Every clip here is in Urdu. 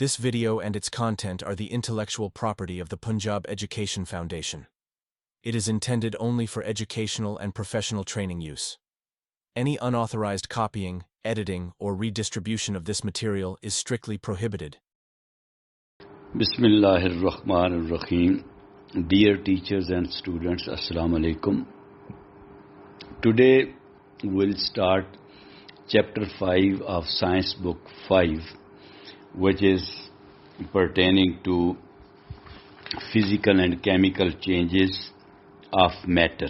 This video and its content are the intellectual property of the Punjab Education Foundation. It is intended only for educational and professional training use. Any unauthorized copying, editing, or redistribution of this material is strictly prohibited. Bismillahir Rahmanir Rahim. Dear teachers and students, Assalamu alaikum. Today we'll start chapter 5 of Science Book 5, which is pertaining to physical and chemical changes of matter.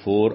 4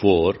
4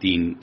3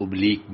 oblique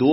2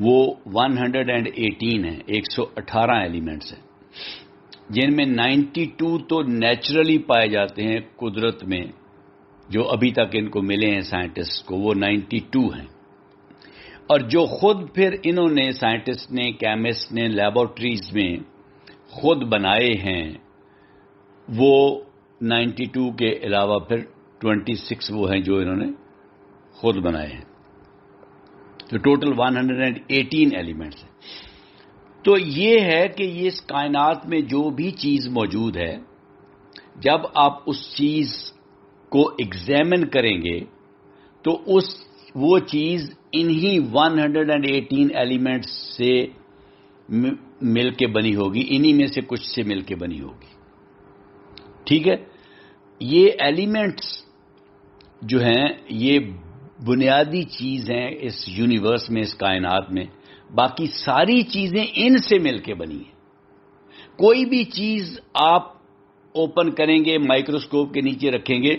وہ 118 ہیں, 118 ایلیمنٹس ہیں، جن میں 92 تو نیچرلی پائے جاتے ہیں قدرت میں، جو ابھی تک ان کو ملے ہیں سائنٹسٹ کو، وہ 92 ہیں، اور جو خود پھر انہوں نے سائنٹسٹ نے، کیمسٹ نے لیبارٹریز میں خود بنائے ہیں، وہ 92 کے علاوہ پھر 26 وہ ہیں جو انہوں نے خود بنائے ہیں، تو ٹوٹل 118 ایلیمنٹس ہیں۔ تو یہ ہے کہ یہ اس کائنات میں جو بھی چیز موجود ہے، جب آپ اس چیز کو ایگزامن کریں گے تو وہ چیز انہی 118 ایلیمنٹس سے مل کے بنی ہوگی، انہی میں سے کچھ سے مل کے بنی ہوگی، ٹھیک ہے۔ یہ ایلیمنٹس جو ہیں یہ بنیادی چیز ہیں اس یونیورس میں، اس کائنات میں، باقی ساری چیزیں ان سے مل کے بنی ہیں۔ کوئی بھی چیز آپ اوپن کریں گے، مائکروسکوپ کے نیچے رکھیں گے،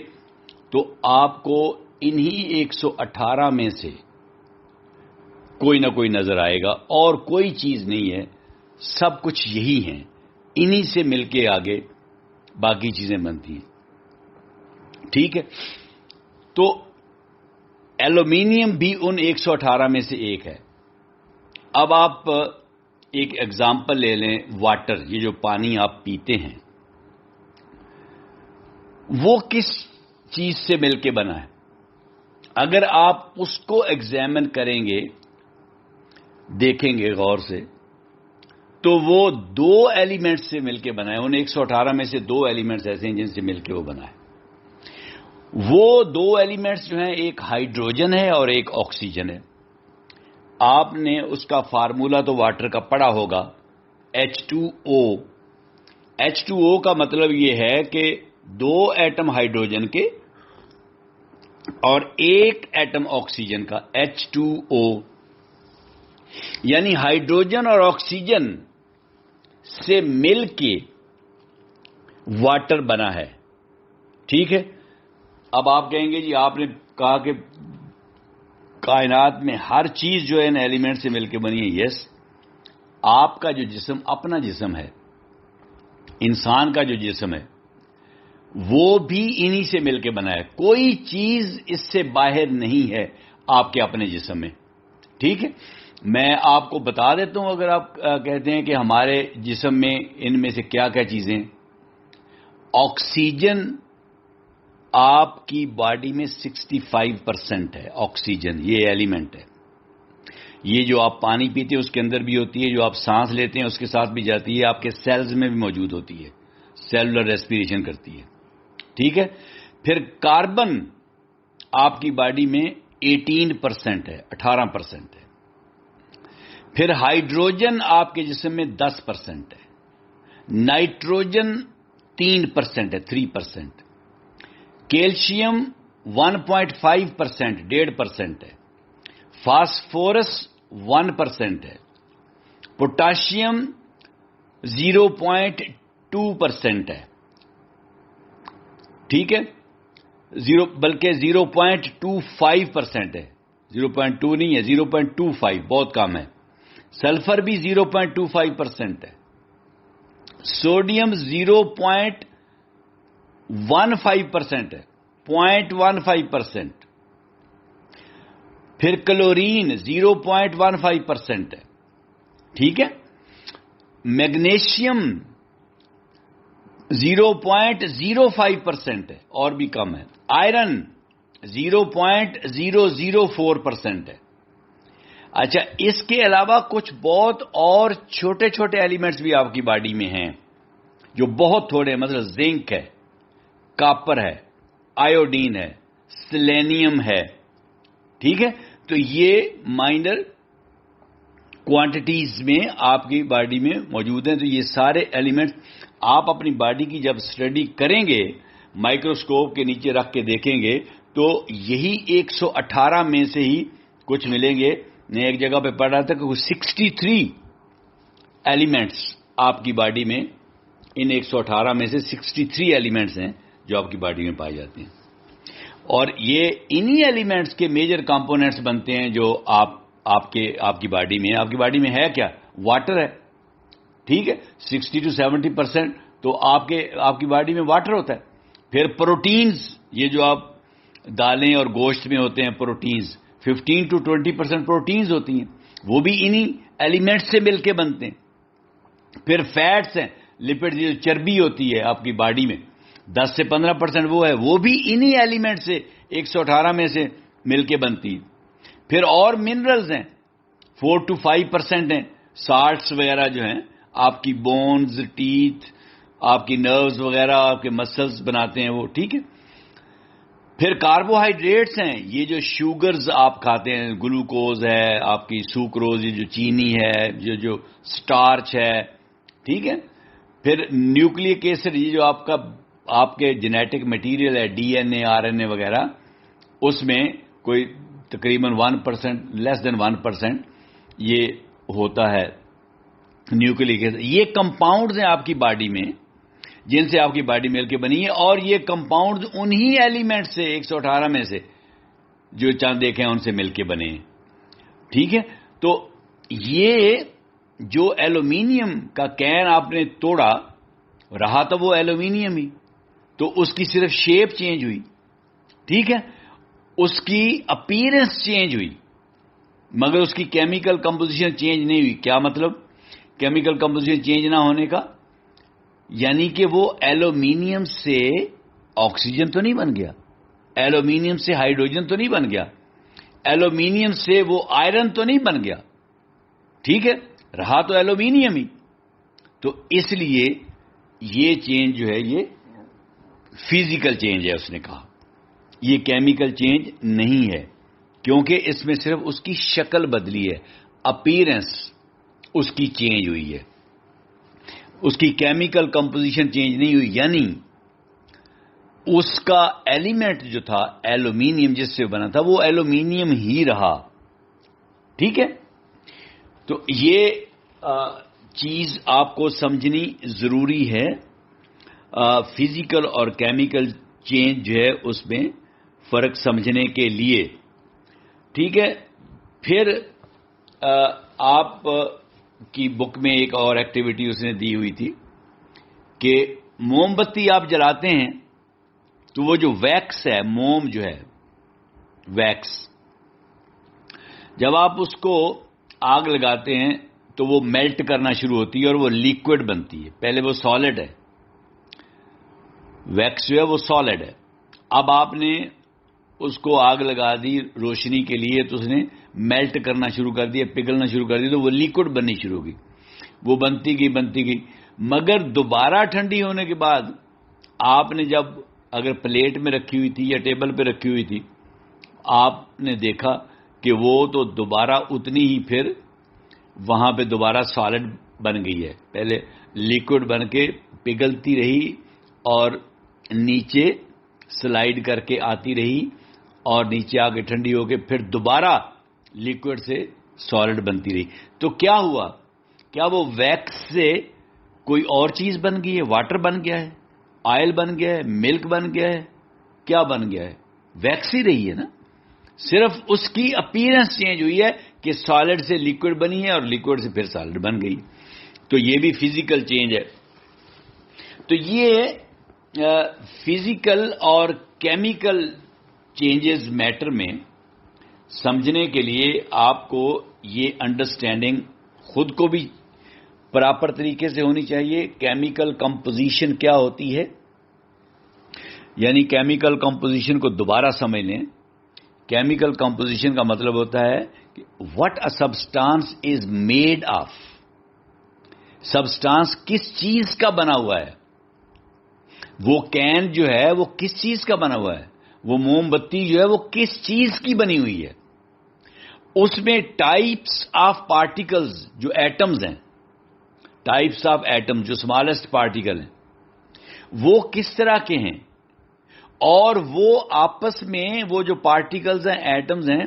تو آپ کو انہی 118 میں سے کوئی نہ کوئی نظر آئے گا، اور کوئی چیز نہیں ہے، سب کچھ یہی ہیں، انہی سے مل کے آگے باقی چیزیں بنتی ہیں، ٹھیک ہے۔ تو ایلومینیم بھی ان 118 میں سے ایک ہے۔ اب آپ ایک ایگزامپل لے لیں، واٹر، یہ جو پانی آپ پیتے ہیں، وہ کس چیز سے مل کے بنا ہے؟ اگر آپ اس کو ایگزامن کریں گے، دیکھیں گے غور سے، تو وہ 2 ایلیمنٹس سے مل کے بنا ہے۔ ان 118 میں سے 2 ایلیمنٹس ایسے ہیں جن سے مل کے وہ بنا ہے۔ وہ 2 ایلیمنٹس جو ہیں، ایک ہائیڈروجن ہے اور ایک آکسیجن ہے۔ آپ نے اس کا فارمولا تو واٹر کا پڑھا ہوگا، H2O۔ H2O کا مطلب یہ ہے کہ 2 ایٹم ہائیڈروجن کے اور 1 ایٹم آکسیجن کا، H2O، یعنی ہائیڈروجن اور آکسیجن سے مل کے واٹر بنا ہے، ٹھیک ہے۔ اب آپ کہیں گے جی آپ نے کہا کہ کائنات میں ہر چیز جو ہے ان ایلیمنٹ سے مل کے بنی ہے۔ یس، آپ کا جو جسم اپنا جسم ہے، انسان کا جو جسم ہے، وہ بھی انہی سے مل کے بنا ہے، کوئی چیز اس سے باہر نہیں ہے آپ کے اپنے جسم میں، ٹھیک ہے۔ میں آپ کو بتا دیتا ہوں، اگر آپ کہتے ہیں کہ ہمارے جسم میں ان میں سے کیا کیا چیزیں، آکسیجن آپ کی باڈی میں 65% ہے، آکسیجن یہ ایلیمنٹ ہے۔ یہ جو آپ پانی پیتے ہیں اس کے اندر بھی ہوتی ہے، جو آپ سانس لیتے ہیں اس کے ساتھ بھی جاتی ہے، آپ کے سیلز میں بھی موجود ہوتی ہے، سیلولر ریسپیریشن کرتی ہے، ٹھیک ہے۔ پھر کاربن آپ کی باڈی میں 18% ہے، 18% ہے۔ پھر ہائیڈروجن آپ کے جسم میں 10% ہے، نائٹروجن 3% ہے، 3%، کیلشیم 1.5%، 1.5% ہے، فاسفورس 1% ہے، پوٹاشیم 0.2% ہے، ٹھیک ہے، بلکہ 0.25% ہے، 0.2 نہیں ہے، 0.25 بہت کم ہے۔ سلفر بھی 0.25% ہے، سوڈیم 0.15% ہے، 0.15%، پھر کلورین 0.15% ہے، ٹھیک ہے۔ میگنیشیم 0.05% ہے، اور بھی کم ہے۔ آئرن 0.004% ہے۔ اچھا، اس کے علاوہ کچھ بہت اور چھوٹے چھوٹے ایلیمنٹس بھی آپ کی باڈی میں ہیں جو بہت تھوڑے، مطلب زنک ہے، کاپر ہے، آیوڈین ہے، سیلینیم ہے، ٹھیک ہے۔ تو یہ مائنر کوانٹیٹیز میں آپ کی باڈی میں موجود ہیں۔ تو یہ سارے ایلیمنٹس آپ اپنی باڈی کی جب اسٹڈی کریں گے، مائکروسکوپ کے نیچے رکھ کے دیکھیں گے، تو یہی 118 میں سے ہی کچھ ملیں گے۔ میں ایک جگہ پہ پڑھ رہا تھا کہ 63 ایلیمنٹس آپ کی باڈی میں، ان 118 میں سے 63 ایلیمنٹس ہیں جو آپ کی باڈی میں پائے جاتے ہیں، اور یہ انہی ایلیمنٹس کے میجر کمپوننٹس بنتے ہیں جو آپ آپ کی باڈی میں. آپ کی باڈی میں ہے کیا؟ واٹر ہے. ٹھیک ہے, 60 to 70% تو آپ کی باڈی میں واٹر ہوتا ہے. پھر پروٹینز, یہ جو آپ دالیں اور گوشت میں ہوتے ہیں پروٹینز, 15 to 20% پروٹینز ہوتی ہیں, وہ بھی انہی ایلیمنٹ سے مل کے بنتے ہیں. پھر فیٹس ہیں, لپڈ, جو چربی ہوتی ہے آپ کی باڈی میں 10 سے 15% وہ ہے, وہ بھی انہی ایلیمنٹ سے 118 میں سے مل کے بنتی ہے. پھر اور منرلز ہیں 4 to 5% ہیں, سالٹس وغیرہ جو ہیں آپ کی بونز, ٹیتھ, آپ کی نروز وغیرہ, آپ کے مسلز بناتے ہیں وہ. ٹھیک ہے. پھر کاربوہائیڈریٹس ہیں, یہ جو شوگرز آپ کھاتے ہیں, گلوکوز ہے, آپ کی سوکروز, یہ جو چینی ہے, جو سٹارچ ہے. ٹھیک ہے. پھر نیوکلیک ایسڈ, یہ جو آپ کے جینیٹک مٹیریل ہے, D N A, R N A وغیرہ, اس میں کوئی تقریباً 1%, لیس دین 1% یہ ہوتا ہے نیوکلیک ایسڈ. یہ کمپاؤنڈز ہیں آپ کی باڈی میں جن سے آپ کی باڈی مل کے بنی ہے, اور یہ کمپاؤنڈز انہی ایلیمنٹ سے 118 میں سے جو چند دیکھیں ان سے مل کے بنے ہیں. ٹھیک ہے. تو یہ جو ایلومینیم کا کین آپ نے توڑا, رہا تو وہ ایلومینیم ہی, تو اس کی صرف شیپ چینج ہوئی. ٹھیک ہے. اس کی اپیرنس چینج ہوئی, مگر اس کی کیمیکل کمپوزیشن چینج نہیں ہوئی. کیا مطلب کیمیکل کمپوزیشن چینج نہ ہونے کا؟ یعنی کہ وہ ایلومینیم سے آکسیجن تو نہیں بن گیا, ایلومینیم سے ہائیڈروجن تو نہیں بن گیا, ایلومینیم سے وہ آئرن تو نہیں بن گیا. ٹھیک ہے. رہا تو ایلومینیم ہی. تو اس لیے یہ چینج جو ہے یہ فزیکل چینج ہے. اس نے کہا یہ کیمیکل چینج نہیں ہے, کیونکہ اس میں صرف اس کی شکل بدلی ہے, اپیرنس اس کی چینج ہوئی ہے, اس کی کیمیکل کمپوزیشن چینج نہیں ہوئی. یعنی اس کا ایلیمنٹ جو تھا ایلومینیم جس سے بنا تھا وہ ایلومینیم ہی رہا. ٹھیک ہے. تو یہ چیز آپ کو سمجھنی ضروری ہے. فزیکل اور کیمیکل چینج جو ہے اس میں فرق سمجھنے کے لیے. ٹھیک ہے. پھر آپ کی بک میں ایک اور ایکٹیویٹی اس نے دی ہوئی تھی کہ موم بتی آپ جلاتے ہیں تو وہ جو ویکس ہے, موم جو ہے ویکس, جب آپ اس کو آگ لگاتے ہیں تو وہ میلٹ کرنا شروع ہوتی ہے اور وہ لیکوڈ بنتی ہے. پہلے وہ سالڈ ہے, ویکس جو ہے وہ سالڈ ہے. اب آپ نے اس کو آگ لگا دی روشنی کے لیے تو اس نے میلٹ کرنا شروع کر دیا, پگھلنا شروع کر دیا, تو وہ لیکوڈ بننی شروع ہوگی. وہ بنتی گئی, مگر دوبارہ ٹھنڈی ہونے کے بعد آپ نے جب اگر پلیٹ میں رکھی ہوئی تھی یا ٹیبل پہ رکھی ہوئی تھی, آپ نے دیکھا کہ وہ تو دوبارہ اتنی ہی پھر وہاں پہ دوبارہ سالڈ بن گئی ہے. پہلے لیکوڈ بن کے پگھلتی رہی اور نیچے سلائیڈ کر کے آتی رہی اور نیچے آ کے ٹھنڈی ہو کے پھر دوبارہ لیکوڈ سے سالڈ بنتی رہی. تو کیا ہوا؟ کیا وہ ویکس سے کوئی اور چیز بن گئی ہے؟ واٹر بن گیا ہے, آئل بن گیا ہے, ملک بن گیا ہے, کیا بن گیا ہے؟ ویکس ہی رہی ہے نا, صرف اس کی اپیرنس چینج ہوئی ہے کہ سالڈ سے لیکوڈ بنی ہے اور لیکوڈ سے پھر سالڈ بن گئی. تو یہ بھی فزیکل چینج ہے. تو یہ فزیکل اور کیمیکل چینجز میٹر میں سمجھنے کے لیے آپ کو یہ انڈرسٹینڈنگ خود کو بھی پراپر طریقے سے ہونی چاہیے. کیمیکل کمپوزیشن کیا ہوتی ہے, یعنی کیمیکل کمپوزیشن کو دوبارہ سمجھ لیں. کیمیکل کمپوزیشن کا مطلب ہوتا ہے کہ what a substance is made of. Substance کس چیز کا بنا ہوا ہے. وہ کین جو ہے وہ کس چیز کا بنا ہوا ہے, وہ موم بتی جو ہے وہ کس چیز کی بنی ہوئی ہے. اس میں ٹائپس آف پارٹیکلز جو ایٹمز ہیں, ٹائپس آف ایٹم جو اسمالسٹ پارٹیکل ہیں, وہ کس طرح کے ہیں, اور وہ آپس میں وہ جو پارٹیکلز ہیں, ایٹمز ہیں,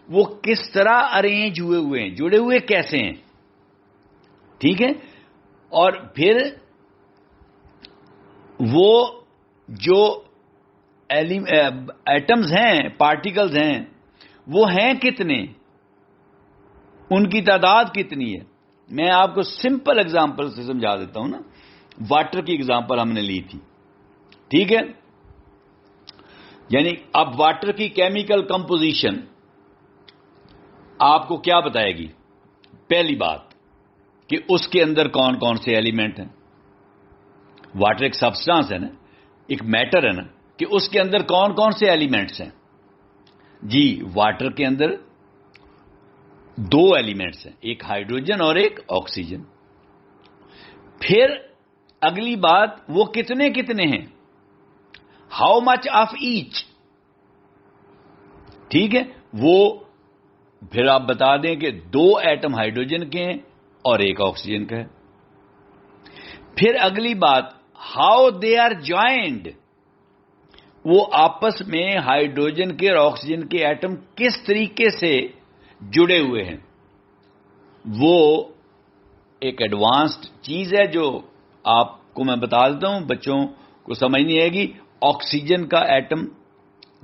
وہ کس طرح ارینج ہوئے ہیں, جڑے ہوئے کیسے ہیں. ٹھیک ہے. اور پھر وہ جو ایٹمز ہیں, پارٹیکلز ہیں, وہ ہیں کتنے, ان کی تعداد کتنی ہے. میں آپ کو سمپل اگزامپل سے سمجھا دیتا ہوں نا. واٹر کی اگزامپل ہم نے لی تھی, ٹھیک ہے. یعنی اب واٹر کی کیمیکل کمپوزیشن آپ کو کیا بتائے گی؟ پہلی بات کہ اس کے اندر کون کون سے ایلیمنٹ ہیں. واٹر ایک سبسٹانس ہے نا, ایک میٹر ہے نا, کہ اس کے اندر کون کون سے ایلیمنٹس ہیں. جی واٹر کے اندر 2 ایلیمنٹس ہیں, ایک ہائیڈروجن اور ایک آکسیجن. پھر اگلی بات وہ کتنے کتنے ہیں, ہاؤ مچ آف ایچ, ٹھیک ہے. وہ پھر آپ بتا دیں کہ 2 ایٹم ہائیڈروجن کے ہیں اور ایک آکسیجن کا ہے. پھر اگلی بات ہاؤ دے آر جوائنڈ, وہ آپس میں ہائیڈروجن کے اور آکسیجن کے ایٹم کس طریقے سے جڑے ہوئے ہیں. وہ ایک ایڈوانسڈ چیز ہے جو آپ کو میں بتا دیتا ہوں, بچوں کو سمجھ نہیں آئے گی. آکسیجن کا ایٹم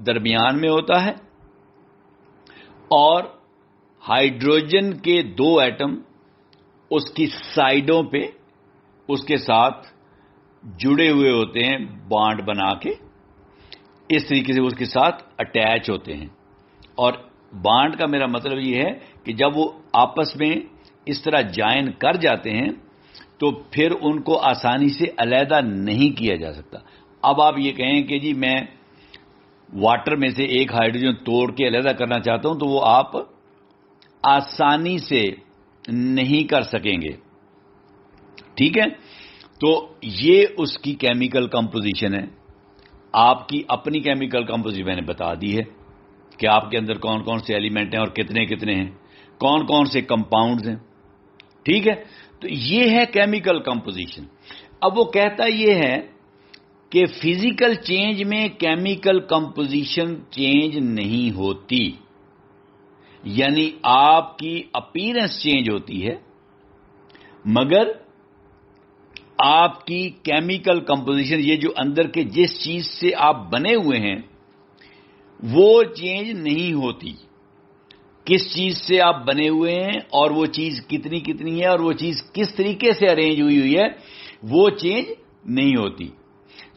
درمیان میں ہوتا ہے اور ہائیڈروجن کے 2 ایٹم اس کی سائڈوں پہ اس کے ساتھ جڑے ہوئے ہوتے ہیں, بانڈ بنا کے اس طریقے سے اس کے ساتھ اٹیچ ہوتے ہیں. اور بانڈ کا میرا مطلب یہ ہے کہ جب وہ آپس میں اس طرح جوائن کر جاتے ہیں تو پھر ان کو آسانی سے علیحدہ نہیں کیا جا سکتا. اب آپ یہ کہیں کہ جی میں واٹر میں سے ایک ہائیڈروجن توڑ کے علیحدہ کرنا چاہتا ہوں, تو وہ آپ آسانی سے نہیں کر سکیں گے, ٹھیک ہے. تو یہ اس کی کیمیکل کمپوزیشن ہے. آپ کی اپنی کیمیکل کمپوزیشن میں نے بتا دی ہے کہ آپ کے اندر کون کون سے ایلیمنٹ ہیں اور کتنے کتنے ہیں, کون کون سے کمپاؤنڈز ہیں, ٹھیک ہے. تو یہ ہے کیمیکل کمپوزیشن. اب وہ کہتا یہ ہے کہ فزیکل چینج میں کیمیکل کمپوزیشن چینج نہیں ہوتی, یعنی آپ کی اپیرنس چینج ہوتی ہے مگر آپ کی کیمیکل کمپوزیشن, یہ جو اندر کے جس چیز سے آپ بنے ہوئے ہیں وہ چینج نہیں ہوتی. کس چیز سے آپ بنے ہوئے ہیں اور وہ چیز کتنی کتنی ہے اور وہ چیز کس طریقے سے ارینج ہوئی ہے وہ چینج نہیں ہوتی.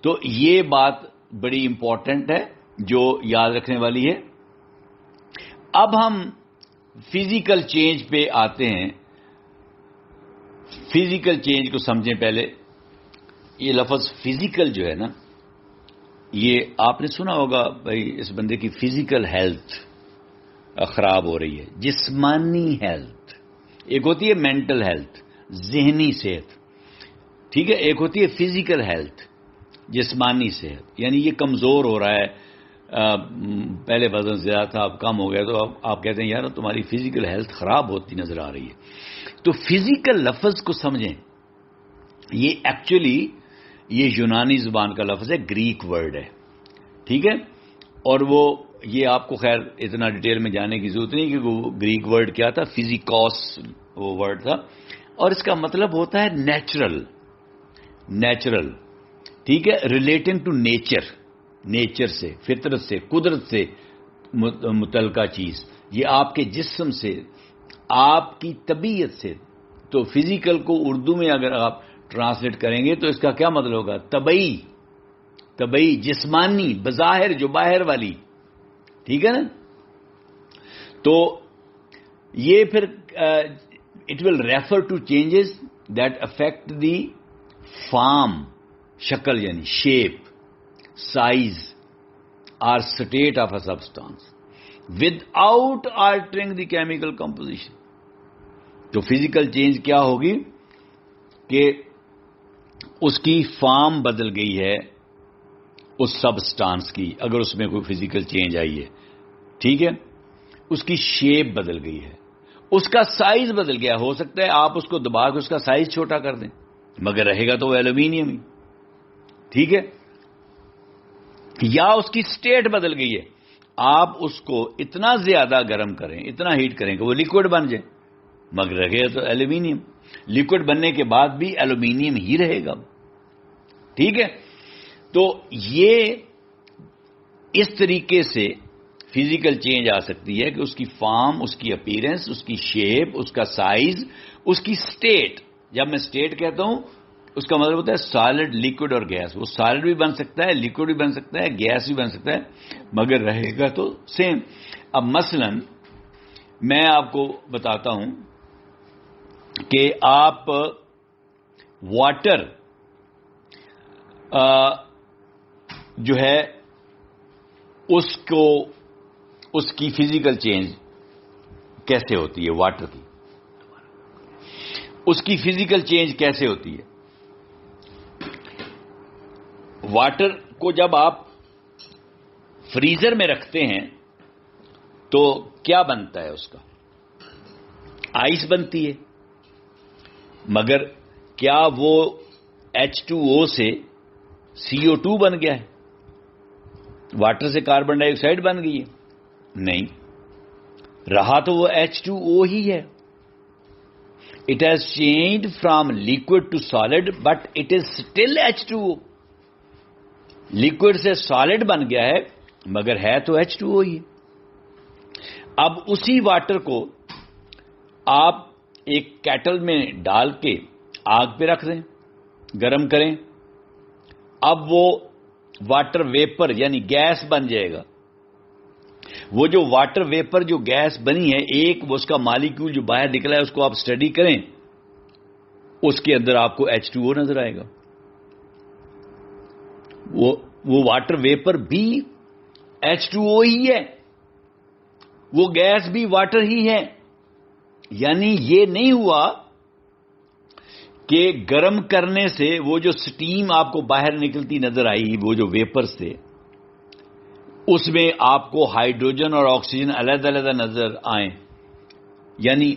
تو یہ بات بڑی امپورٹنٹ ہے جو یاد رکھنے والی ہے. اب ہم فزیکل چینج پہ آتے ہیں. فزیکل چینج کو سمجھیں پہلے. یہ لفظ فزیکل جو ہے نا, یہ آپ نے سنا ہوگا بھائی اس بندے کی فزیکل ہیلتھ خراب ہو رہی ہے, جسمانی ہیلتھ. ایک ہوتی ہے مینٹل ہیلتھ, ذہنی صحت, ٹھیک ہے. ایک ہوتی ہے فزیکل ہیلتھ, جسمانی صحت. یعنی یہ کمزور ہو رہا ہے, پہلے وزن زیادہ تھا اب کم ہو گیا, تو اب آپ کہتے ہیں یار تمہاری فزیکل ہیلتھ خراب ہوتی نظر آ رہی ہے. تو فزیکل لفظ کو سمجھیں. یہ ایکچولی یہ یونانی زبان کا لفظ ہے, گریک ورڈ ہے, ٹھیک ہے. اور وہ یہ آپ کو خیر اتنا ڈیٹیل میں جانے کی ضرورت نہیں کہ وہ گریک ورڈ کیا تھا. فزیکوس وہ ورڈ تھا اور اس کا مطلب ہوتا ہے نیچرل. نیچرل, ٹھیک ہے, ریلیٹنگ ٹو نیچر, نیچر سے, فطرت سے, قدرت سے متعلقہ چیز. یہ آپ کے جسم سے, آپ کی طبیعت سے. تو فزیکل کو اردو میں اگر آپ ٹرانسلیٹ کریں گے تو اس کا کیا مطلب ہوگا؟ طبعی, طبعی, جسمانی, بظاہر, جو باہر والی, ٹھیک ہے نا. تو یہ پھر it will refer to changes that affect the form, شکل یعنی شیپ, سائز اور state of a substance without altering the chemical composition. تو فزیکل چینج کیا ہوگی کہ اس کی فارم بدل گئی ہے اس سبسٹانس کی, اگر اس میں کوئی فزیکل چینج آئی ہے, ٹھیک ہے. اس کی شیپ بدل گئی ہے, اس کا سائز بدل گیا. ہو سکتا ہے آپ اس کو دبا کے اس کا سائز چھوٹا کر دیں مگر رہے گا تو وہ ایلومینیم ہی, ٹھیک ہے. یا اس کی سٹیٹ بدل گئی ہے, آپ اس کو اتنا زیادہ گرم کریں, اتنا ہیٹ کریں کہ وہ لیکوڈ بن جائے مگر رہے گا تو ایلومینیم. لیکوڈ بننے کے بعد بھی ایلومینیم ہی رہے گا, ٹھیک ہے. تو یہ اس طریقے سے فزیکل چینج آ سکتی ہے کہ اس کی فارم، اس کی اپیرنس، اس کی شیپ، اس کا سائز، اس کی سٹیٹ. جب میں سٹیٹ کہتا ہوں اس کا مطلب ہوتا ہے سالڈ، لیکوڈ اور گیس. وہ سالڈ بھی بن سکتا ہے، لیکوڈ بھی بن سکتا ہے، گیس بھی بن سکتا ہے، مگر رہے گا تو سیم. اب مثلا میں آپ کو بتاتا ہوں کہ آپ واٹر جو ہے اس کی فزیکل چینج کیسے ہوتی ہے. واٹر کی اس کی فزیکل چینج کیسے ہوتی ہے. واٹر کو جب آپ فریزر میں رکھتے ہیں تو کیا بنتا ہے؟ اس کا آئس بنتی ہے. مگر کیا وہ H2O سے CO2 بن گیا ہے؟ واٹر سے کاربن ڈائی آکسائڈ بن گئی ہے؟ نہیں، رہا تو وہ H2O ہی ہے. It has changed from liquid to solid but it is still H2O. Liquid سے سالڈ بن گیا ہے مگر ہے تو H2O ہی. اب اسی واٹر کو آپ ایک کیٹل میں ڈال کے آگ پہ رکھ دیں، گرم کریں. اب وہ واٹر ویپر یعنی گیس بن جائے گا. وہ جو واٹر ویپر جو گیس بنی ہے، ایک اس کا مالیکیول جو باہر نکلا ہے اس کو آپ اسٹڈی کریں، اس کے اندر آپ کو H2O نظر آئے گا. وہ واٹر ویپر بھی H2O ہی ہے، وہ گیس بھی واٹر ہی ہے. یعنی یہ نہیں ہوا کہ گرم کرنے سے وہ جو سٹیم آپ کو باہر نکلتی نظر آئی، وہ جو ویپر سے، اس میں آپ کو ہائیڈروجن اور آکسیجن علیحدہ علیحدہ نظر آئیں، یعنی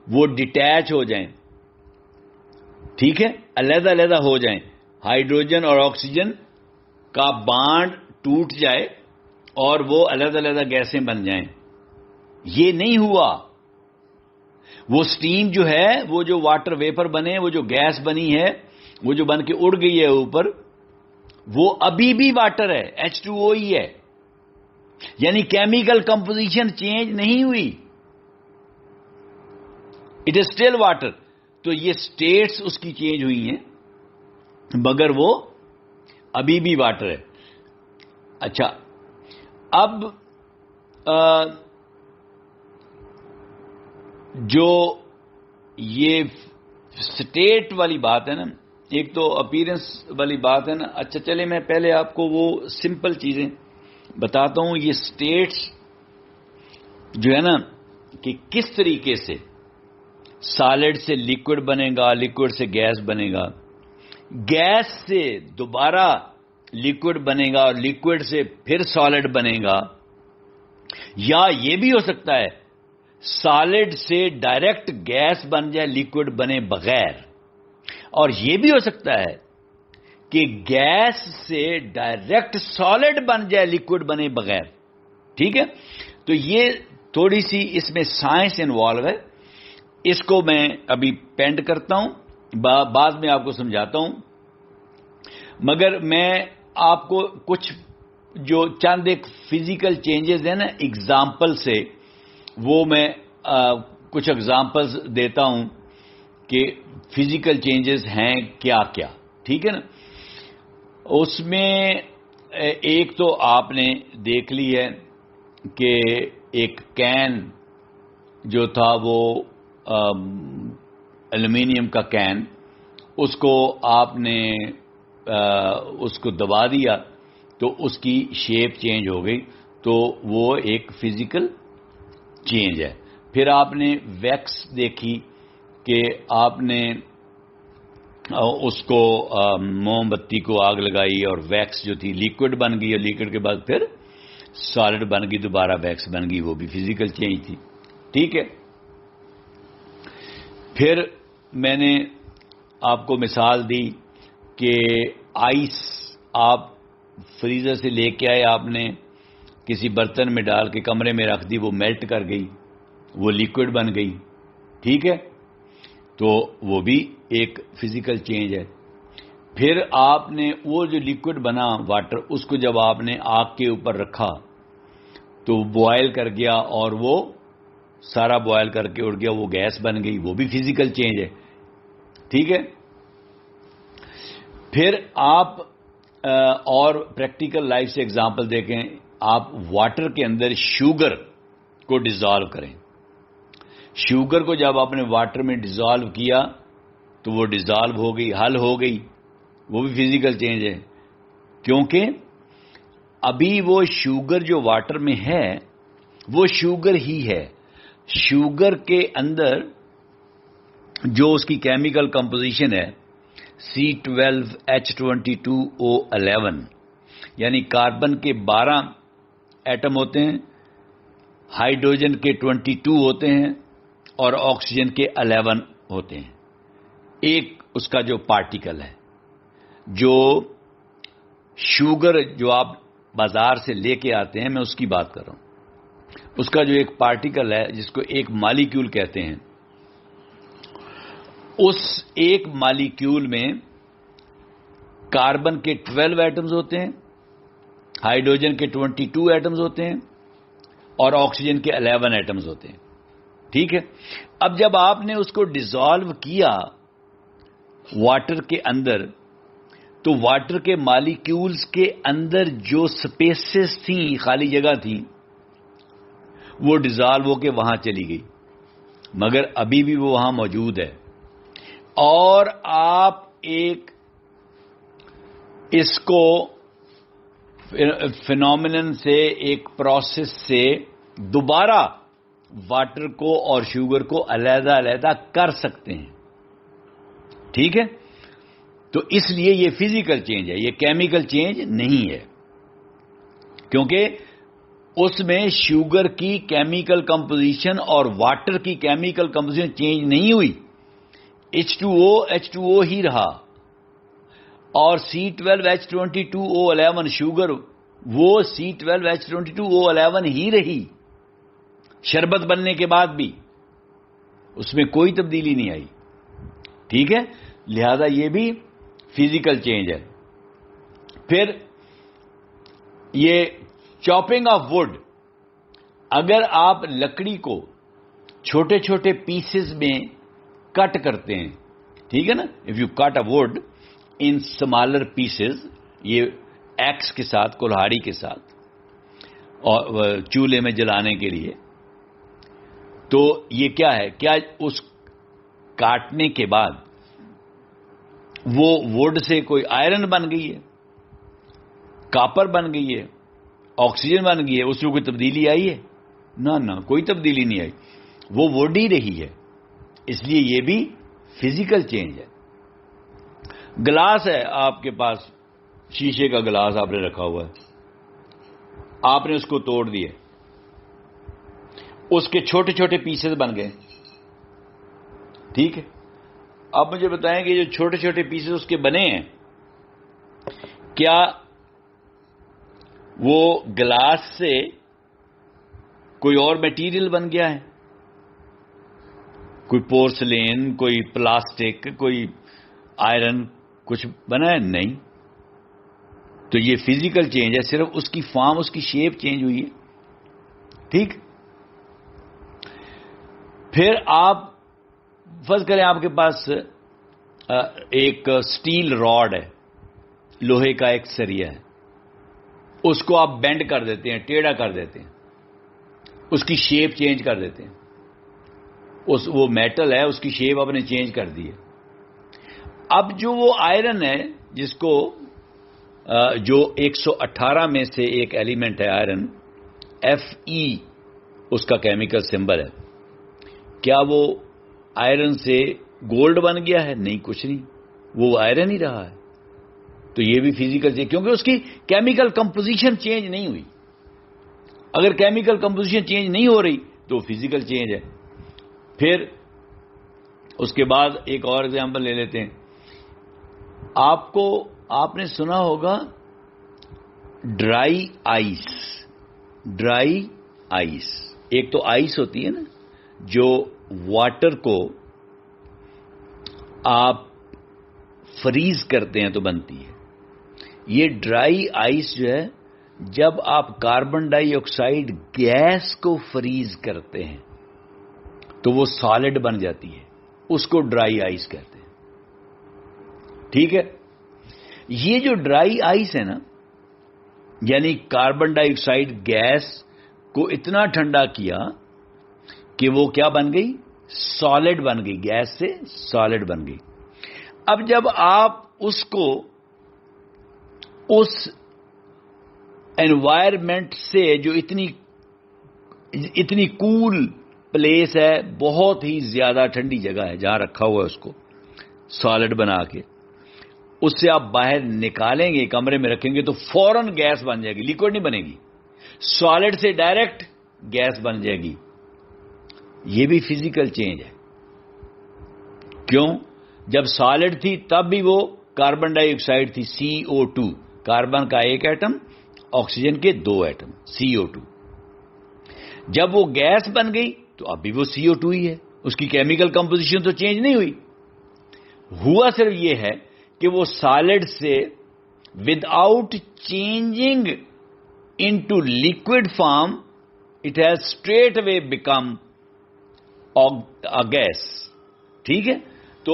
وہ ڈیٹیچ ہو جائیں. ٹھیک ہے، علیحدہ علیحدہ ہو جائیں، ہائیڈروجن اور آکسیجن کا بانڈ ٹوٹ جائے اور وہ علیحدہ علیحدہ گیسیں بن جائیں. یہ نہیں ہوا. وہ سٹیم جو ہے، وہ جو واٹر ویپر بنے، وہ جو گیس بنی ہے، وہ جو بن کے اڑ گئی ہے اوپر، وہ ابھی بھی واٹر ہے، H2O ہی ہے. یعنی کیمیکل کمپوزیشن چینج نہیں ہوئی، اٹ از اسٹل واٹر. تو یہ سٹیٹس اس کی چینج ہوئی ہیں مگر وہ ابھی بھی واٹر ہے. اچھا، اب جو یہ سٹیٹ والی بات ہے نا، ایک تو اپیرنس والی بات ہے نا. اچھا چلے میں پہلے آپ کو وہ سمپل چیزیں بتاتا ہوں. یہ سٹیٹس جو ہے نا کہ کس طریقے سے سالڈ سے لیکوڈ بنے گا، لیکوڈ سے گیس بنے گا، گیس سے دوبارہ لیکوڈ بنے گا اور لیکوڈ سے پھر سالڈ بنے گا. یا یہ بھی ہو سکتا ہے سالڈ سے ڈائریکٹ گیس بن جائے، لیکوڈ بنے بغیر. اور یہ بھی ہو سکتا ہے کہ گیس سے ڈائریکٹ سالڈ بن جائے، لیکوڈ بنے بغیر. ٹھیک ہے، تو یہ تھوڑی سی اس میں سائنس انوالو ہے. اس کو میں ابھی پینڈ کرتا ہوں، بعد میں آپ کو سمجھاتا ہوں. مگر میں آپ کو کچھ جو چند ایک فزیکل چینجز ہیں نا ایگزامپل سے، وہ میں کچھ ایگزامپلز دیتا ہوں کہ فزیکل چینجز ہیں کیا کیا. ٹھیک ہے نا. اس میں ایک تو آپ نے دیکھ لی ہے کہ ایک کین جو تھا وہ ایلومینیم کا کین، اس کو آپ نے اس کو دبا دیا تو اس کی شیپ چینج ہو گئی، تو وہ ایک فزیکل چینج ہے. پھر آپ نے ویکس دیکھی کہ آپ نے اس کو موم بتی کو آگ لگائی اور ویکس جو تھی لیکوڈ بن گئی، اور لیکوڈ کے بعد پھر سالڈ بن گئی، دوبارہ ویکس بن گئی، وہ بھی فزیکل چینج تھی. ٹھیک ہے. پھر میں نے آپ کو مثال دی کہ آئس آپ فریزر سے لے کے آئے، آپ نے کسی برتن میں ڈال کے کمرے میں رکھ دی، وہ میلٹ کر گئی، وہ لیکوڈ بن گئی. ٹھیک ہے، تو وہ بھی ایک فزیکل چینج ہے. پھر آپ نے وہ جو لیکوڈ بنا واٹر، اس کو جب آپ نے آگ کے اوپر رکھا تو بوائل کر گیا اور وہ سارا بوائل کر کے اڑ گیا, وہ گیس بن گئی, وہ بھی فزیکل چینج ہے. ٹھیک ہے. پھر آپ اور پریکٹیکل لائف سے اگزامپل دیکھیں. آپ واٹر کے اندر شوگر کو ڈیزالو کریں. شوگر کو جب آپ نے واٹر میں ڈیزالو کیا تو وہ ڈیزالو ہو گئی, حل ہو گئی, وہ بھی فزیکل چینج ہے. کیونکہ ابھی وہ شوگر جو واٹر میں ہے وہ شوگر ہی ہے. شوگر کے اندر جو اس کی کیمیکل کمپوزیشن ہے C12H22O11, یعنی کاربن کے 12 ایٹم ہوتے ہیں, ہائیڈروجن کے 22 ہوتے ہیں اور آکسیجن کے 11 ہوتے ہیں. ایک اس کا جو پارٹیکل ہے, جو شوگر جو آپ بازار سے لے کے آتے ہیں, میں اس کی بات کر رہا ہوں. اس کا جو ایک پارٹیکل ہے جس کو ایک مالیکیول کہتے ہیں, اس ایک مالیکیول میں کاربن کے 12 ایٹمز ہوتے ہیں, ہائیڈروجن کے 22 ایٹمز ہوتے ہیں اور آکسیجن کے 11 ایٹمز ہوتے ہیں. ٹھیک ہے. اب جب آپ نے اس کو ڈیزالو کیا واٹر کے اندر, تو واٹر کے مالیکیولز کے اندر جو سپیسز تھیں, خالی جگہ تھیں, وہ ڈیزالو ہو کے وہاں چلی گئی, مگر ابھی بھی وہ وہاں موجود ہے. اور آپ اس کو فینومینن سے, ایک پروسیس سے دوبارہ واٹر کو اور شوگر کو علیحدہ علیحدہ کر سکتے ہیں. ٹھیک ہے. تو اس لیے یہ فزیکل چینج ہے, یہ کیمیکل چینج نہیں ہے, کیونکہ اس میں شوگر کی کیمیکل کمپوزیشن اور واٹر کی کیمیکل کمپوزیشن چینج نہیں ہوئی. H2O ہی رہا, اور C12H22O11 شوگر وہ C12H22O11 ہی رہی شربت بننے کے بعد بھی, اس میں کوئی تبدیلی نہیں آئی. ٹھیک ہے. لہذا یہ بھی فزیکل چینج ہے. پھر یہ چاپنگ آف وڈ, اگر آپ لکڑی کو چھوٹے چھوٹے پیسز میں کٹ کرتے ہیں, ٹھیک ہے نا, if you cut a wood in smaller pieces, یہ ایکس کے ساتھ, کلہاڑی کے ساتھ, اور چولہے میں جلانے کے لیے, تو یہ کیا ہے, کیا اس کاٹنے کے بعد وہ وڈ سے کوئی آئرن بن گئی ہے, کاپر بن گئی ہے, آکسیجن بن گئی ہے, اس میں کوئی تبدیلی آئی ہے؟ نہ, کوئی تبدیلی نہیں آئی, وہ وڈ ہی رہی ہے. اس لیے یہ بھی فزیکل چینج ہے. گلاس ہے آپ کے پاس, شیشے کا گلاس آپ نے رکھا ہوا ہے, آپ نے اس کو توڑ دیا, اس کے چھوٹے چھوٹے پیسز بن گئے. ٹھیک ہے. اب مجھے بتائیں کہ جو چھوٹے چھوٹے پیسز اس کے بنے ہیں, کیا وہ گلاس سے کوئی اور میٹیریل بن گیا ہے؟ کوئی پورسلین, کوئی پلاسٹک, کوئی آئرن, کچھ بنا ہے؟ نہیں. تو یہ فزیکل چینج ہے, صرف اس کی فارم, اس کی شیپ چینج ہوئی ہے. ٹھیک. پھر آپ فرض کریں آپ کے پاس ایک سٹیل راڈ ہے, لوہے کا ایک سریا ہے, اس کو آپ بینڈ کر دیتے ہیں, ٹیڑھا کر دیتے ہیں, اس کی شیپ چینج کر دیتے ہیں. وہ میٹل ہے, اس کی شیپ آپ نے چینج کر دی ہے. اب جو وہ آئرن ہے, جس کو جو 118 میں سے ایک ایلیمنٹ ہے آئرن, Fe اس کا کیمیکل سمبل ہے, کیا وہ آئرن سے گولڈ بن گیا ہے؟ نہیں, کچھ نہیں, وہ آئرن ہی رہا ہے. تو یہ بھی فزیکل چینج, کیونکہ اس کی کیمیکل کمپوزیشن چینج نہیں ہوئی. اگر کیمیکل کمپوزیشن چینج نہیں ہو رہی تو فزیکل چینج ہے. پھر اس کے بعد ایک اور ایگزامپل لے لیتے ہیں. آپ نے سنا ہوگا ڈرائی آئس. ڈرائی آئس, ایک تو آئس ہوتی ہے نا جو واٹر کو آپ فریز کرتے ہیں تو بنتی ہے. یہ ڈرائی آئس جو ہے جب آپ کاربن ڈائی آکسائڈ گیس کو فریز کرتے ہیں تو وہ سالڈ بن جاتی ہے, اس کو ڈرائی آئس کہتے ہیں. ٹھیک ہے, یہ جو ڈرائی آئس ہے نا, یعنی کاربن ڈائی آکسائڈ گیس کو اتنا ٹھنڈا کیا کہ وہ کیا بن گئی, سالڈ بن گئی, گیس سے سالڈ بن گئی. اب جب آپ اس کو اس انوائرمنٹ سے جو اتنی کول پلیس ہے, بہت ہی زیادہ ٹھنڈی جگہ ہے جہاں رکھا ہوا ہے اس کو سالڈ بنا کے, اس سے آپ باہر نکالیں گے, کمرے میں رکھیں گے تو فوراً گیس بن جائے گی, لیکوڈ نہیں بنے گی, سالڈ سے ڈائریکٹ گیس بن جائے گی. یہ بھی فزیکل چینج ہے. کیوں؟ جب سالڈ تھی تب بھی وہ کاربن ڈائی آکسائڈ تھی, CO2, کاربن کا ایک ایٹم, آکسیجن کے 2 ایٹم, CO2. جب وہ گیس بن گئی تو اب بھی وہ CO2 ہی ہے, اس کی کیمیکل کمپوزیشن تو چینج نہیں ہوئی. ہوا صرف یہ ہے کہ وہ سالڈ سے without changing into liquid form it has straight away become gas. ٹھیک ہے, تو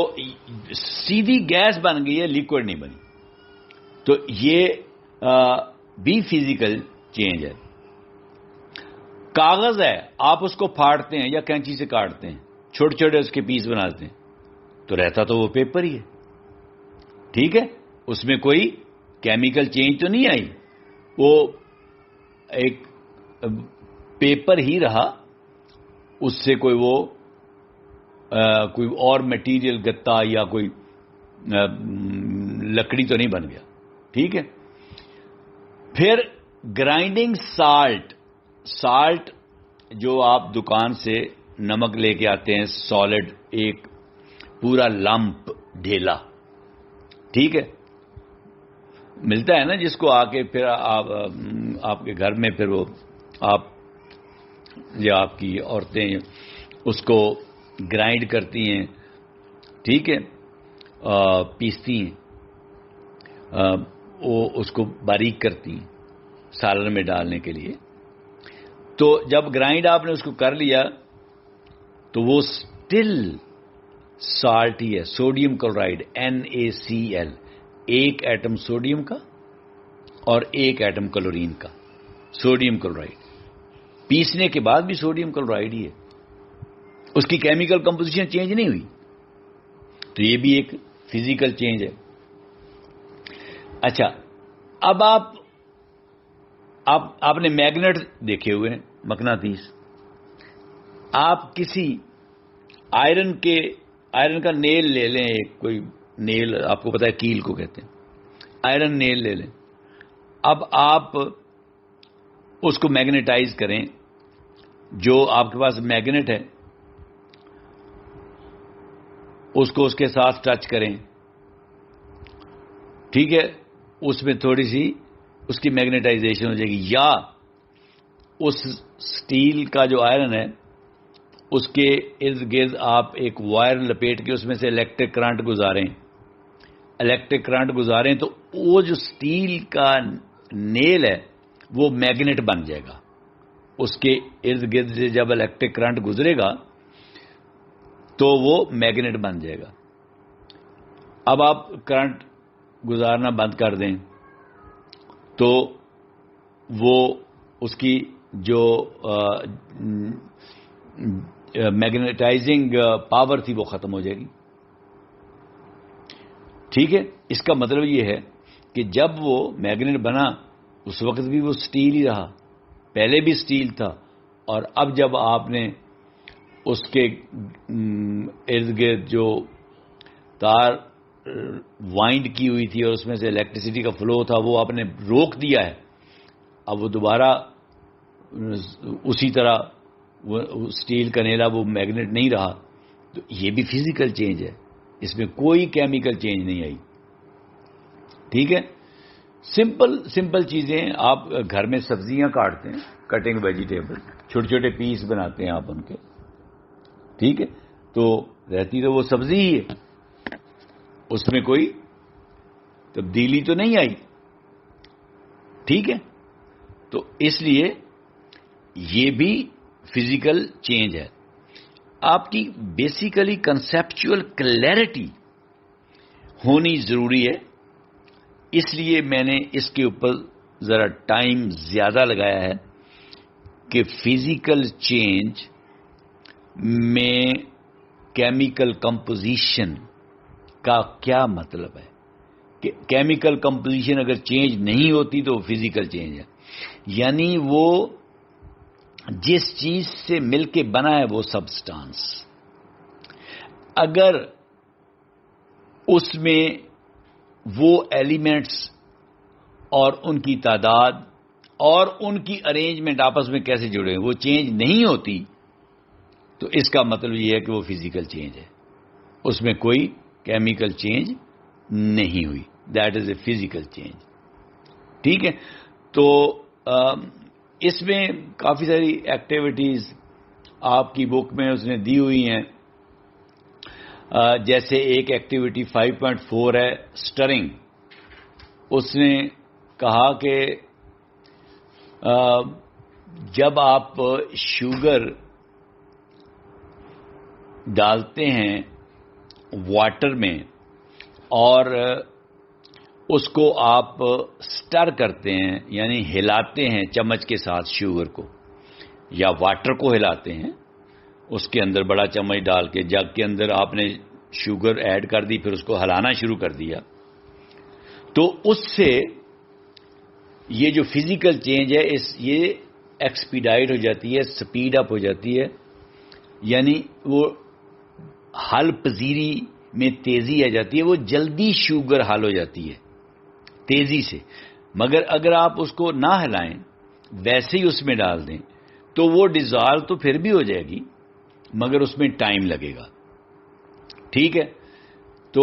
سیدھی گیس بن گئی ہے, لیکوڈ نہیں بنی. تو یہ بھی فزیکل چینج ہے. کاغذ ہے, آپ اس کو پھاڑتے ہیں یا کینچی سے کاٹتے ہیں, چھوٹے چھوٹے اس کے پیس بناتے ہیں, تو رہتا تو وہ پیپر ہی ہے. ٹھیک ہے, اس میں کوئی کیمیکل چینج تو نہیں آئی, وہ ایک پیپر ہی رہا, اس سے کوئی اور میٹیریل گتا یا کوئی لکڑی تو نہیں بن گیا. ٹھیک ہے, پھر گرائنڈنگ سالٹ جو آپ دکان سے نمک لے کے آتے ہیں, سالڈ ایک پورا لمپ ڈھیلا, ٹھیک ہے, ملتا ہے نا جس کو آ کے پھر آپ کے گھر میں پھر وہ آپ یا آپ کی عورتیں اس کو گرائنڈ کرتی ہیں. ٹھیک ہے, پیستی ہیں, وہ اس کو باریک کرتی ہیں سالن میں ڈالنے کے لیے. تو جب گرائنڈ آپ نے اس کو کر لیا تو وہ سٹل سالٹ ہی ہے, سوڈیم کلورائڈ NaCl, ایک ایٹم سوڈیم کا اور ایک ایٹم کلورین کا, سوڈیم کلورائڈ. پیسنے کے بعد بھی سوڈیم کلورائڈ ہی ہے, اس کی کیمیکل کمپوزیشن چینج نہیں ہوئی. تو یہ بھی ایک فزیکل چینج ہے. اچھا, اب آپ نے میگنیٹ دیکھے ہوئے ہیں, مقناطیس. آپ کسی آئرن کا نیل لے لیں, ایک کوئی نیل, آپ کو پتا ہے کیل کو کہتے ہیں, آئرن نیل لے لیں. اب آپ اس کو میگنیٹائز کریں, جو آپ کے پاس میگنیٹ ہے اس کو اس کے ساتھ ٹچ کریں. ٹھیک ہے, اس میں تھوڑی سی اس کی میگنیٹائزیشن ہو جائے گی. یا اس سٹیل کا جو آئرن ہے اس کے ارد گرد آپ ایک وائر لپیٹ کے اس میں سے الیکٹرک کرنٹ گزاریں تو وہ جو سٹیل کا نیل ہے وہ میگنیٹ بن جائے گا. اس کے ارد گرد سے جب الیکٹرک کرنٹ گزرے گا تو وہ میگنیٹ بن جائے گا. اب آپ کرنٹ گزارنا بند کر دیں تو وہ اس کی جو میگنیٹائزنگ پاور تھی وہ ختم ہو جائے گی. ٹھیک ہے, اس کا مطلب یہ ہے کہ جب وہ میگنیٹ بنا اس وقت بھی وہ سٹیل ہی رہا, پہلے بھی سٹیل تھا, اور اب جب آپ نے اس کے ارد گرد جو تار وائنڈ کی ہوئی تھی اور اس میں سے الیکٹریسٹی کا فلو تھا وہ آپ نے روک دیا ہے, اب وہ دوبارہ اسی طرح سٹیل کا نیلا وہ میگنیٹ نہیں رہا. تو یہ بھی فزیکل چینج ہے, اس میں کوئی کیمیکل چینج نہیں آئی. ٹھیک ہے, سمپل چیزیں. آپ گھر میں سبزیاں کاٹتے ہیں, کٹنگ ویجیٹیبل, چھوٹے چھوٹے پیس بناتے ہیں آپ ان کے. ٹھیک ہے, تو رہتی تو وہ سبزی ہی ہے, اس میں کوئی تبدیلی تو نہیں آئی. ٹھیک ہے, تو اس لیے یہ بھی فزیکل چینج ہے. آپ کی بیسیکلی کنسیپچول کلیئرٹی ہونی ضروری ہے. اس لیے میں نے اس کے اوپر ذرا ٹائم زیادہ لگایا ہے کہ فزیکل چینج میں کیمیکل کمپوزیشن کا کیا مطلب ہے. کہ کیمیکل کمپوزیشن اگر چینج نہیں ہوتی تو فزیکل چینج ہے. یعنی وہ جس چیز سے مل کے بنا ہے وہ سبسٹانس، اگر اس میں وہ ایلیمنٹس اور ان کی تعداد اور ان کی ارینجمنٹ آپس میں کیسے جڑے ہیں وہ چینج نہیں ہوتی تو اس کا مطلب یہ ہے کہ وہ فزیکل چینج ہے. اس میں کوئی کیمیکل چینج نہیں ہوئی. That is a physical change. ٹھیک ہے. تو اس میں کافی ساری ایکٹیویٹیز آپ کی بک میں اس نے دی ہوئی ہیں. جیسے ایک ایکٹیویٹی 5.4 ہے سٹرنگ. اس نے کہا کہ جب آپ شوگر ڈالتے ہیں واٹر میں اور اس کو آپ سٹر کرتے ہیں یعنی ہلاتے ہیں چمچ کے ساتھ شوگر کو یا واٹر کو ہلاتے ہیں، اس کے اندر بڑا چمچ ڈال کے جگ کے اندر آپ نے شوگر ایڈ کر دی، پھر اس کو ہلانا شروع کر دیا، تو اس سے یہ جو فزیکل چینج ہے یہ ایکسپیڈائٹ ہو جاتی ہے، سپیڈ اپ ہو جاتی ہے. یعنی وہ حل پذیری میں تیزی آ جاتی ہے، وہ جلدی شوگر حل ہو جاتی ہے تیزی سے. مگر اگر آپ اس کو نہ ہلائیں ویسے ہی اس میں ڈال دیں تو وہ ڈیزالو تو پھر بھی ہو جائے گی مگر اس میں ٹائم لگے گا. ٹھیک ہے. تو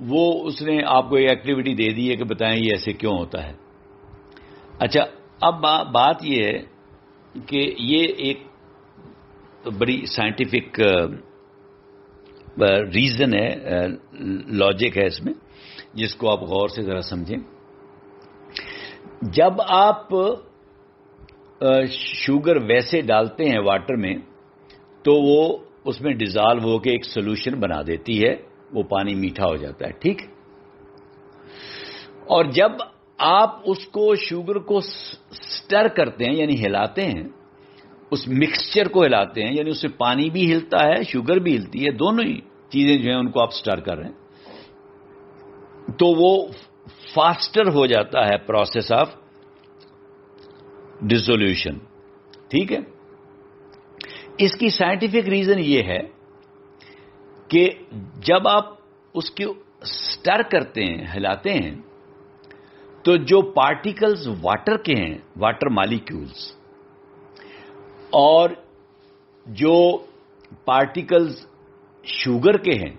وہ اس نے آپ کو ایک ایکٹیویٹی دے دی ہے کہ بتائیں یہ ایسے کیوں ہوتا ہے. اچھا، اب بات یہ ہے کہ یہ ایک بڑی سائنٹیفک ریزن ہے، لاجک ہے اس میں، جس کو آپ غور سے ذرا سمجھیں. جب آپ شوگر ویسے ڈالتے ہیں واٹر میں تو وہ اس میں ڈیزالو ہو کے ایک سولوشن بنا دیتی ہے، وہ پانی میٹھا ہو جاتا ہے. ٹھیک. اور جب آپ اس کو شوگر کو سٹر کرتے ہیں یعنی ہلاتے ہیں، اس مکسچر کو ہلاتے ہیں، یعنی اس سے پانی بھی ہلتا ہے شوگر بھی ہلتی ہے، دونوں ہی چیزیں جو ہیں ان کو آپ سٹر کر رہے ہیں، تو وہ فاسٹر ہو جاتا ہے پروسیس آف ڈیزولوشن. ٹھیک ہے. اس کی سائنٹیفک ریزن یہ ہے کہ جب آپ اس کو سٹر کرتے ہیں، ہلاتے ہیں، تو جو پارٹیکلز واٹر کے ہیں، واٹر مالیکیولز، اور جو پارٹیکلز شوگر کے ہیں،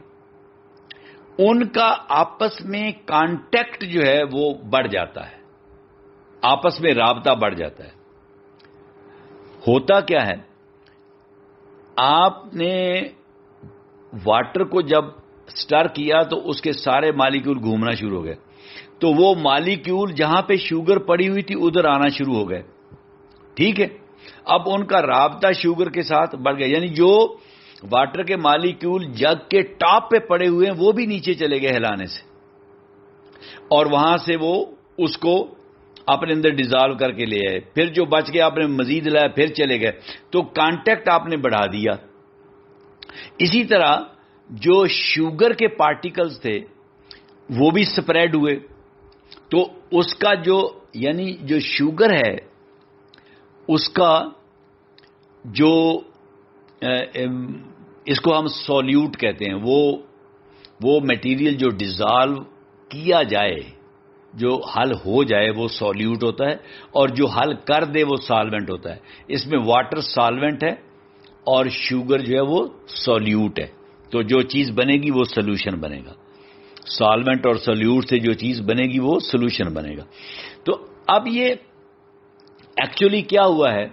ان کا آپس میں کانٹیکٹ جو ہے وہ بڑھ جاتا ہے، آپس میں رابطہ بڑھ جاتا ہے. ہوتا کیا ہے، آپ نے واٹر کو جب سٹر کیا تو اس کے سارے مالیکیول گھومنا شروع ہو گئے، تو وہ مالیکیول جہاں پہ شوگر پڑی ہوئی تھی ادھر آنا شروع ہو گئے. ٹھیک ہے. اب ان کا رابطہ شوگر کے ساتھ بڑھ گیا، یعنی جو واٹر کے مالیکیول جگ کے ٹاپ پہ پڑے ہوئے ہیں وہ بھی نیچے چلے گئے ہلانے سے، اور وہاں سے وہ اس کو اپنے اندر ڈیزالو کر کے لے آئے. پھر جو بچ گیا آپ نے مزید لایا، پھر چلے گئے، تو کانٹیکٹ آپ نے بڑھا دیا. اسی طرح جو شوگر کے پارٹیکلز تھے وہ بھی سپریڈ ہوئے، تو اس کا جو یعنی جو شوگر ہے اس کا جو اس کو ہم سولیوٹ کہتے ہیں، وہ میٹیریل جو ڈیزالو کیا جائے، جو حل ہو جائے وہ سولیوٹ ہوتا ہے، اور جو حل کر دے وہ سالوینٹ ہوتا ہے. اس میں واٹر سالوینٹ ہے اور شوگر جو ہے وہ سولیوٹ ہے. تو جو چیز بنے گی وہ سولوشن بنے گا. سالوینٹ اور سولیوٹ سے جو چیز بنے گی وہ سولوشن بنے گا. تو اب یہ ایکچولی کیا ہوا ہے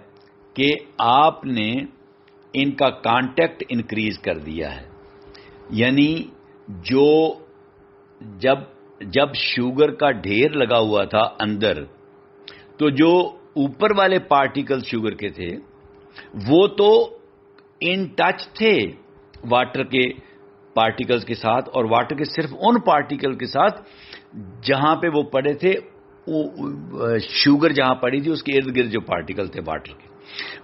کہ آپ نے ان کا کانٹیکٹ انکریز کر دیا ہے. یعنی جو جب شوگر کا ڈھیر لگا ہوا تھا اندر، تو جو اوپر والے پارٹیکل شوگر کے تھے وہ تو ان ٹچ تھے واٹر کے پارٹیکلز کے ساتھ، اور واٹر کے صرف ان پارٹیکل کے ساتھ جہاں پہ وہ پڑے تھے، شوگر جہاں پڑی تھی اس کے ارد گرد جو پارٹیکل تھے واٹر کے،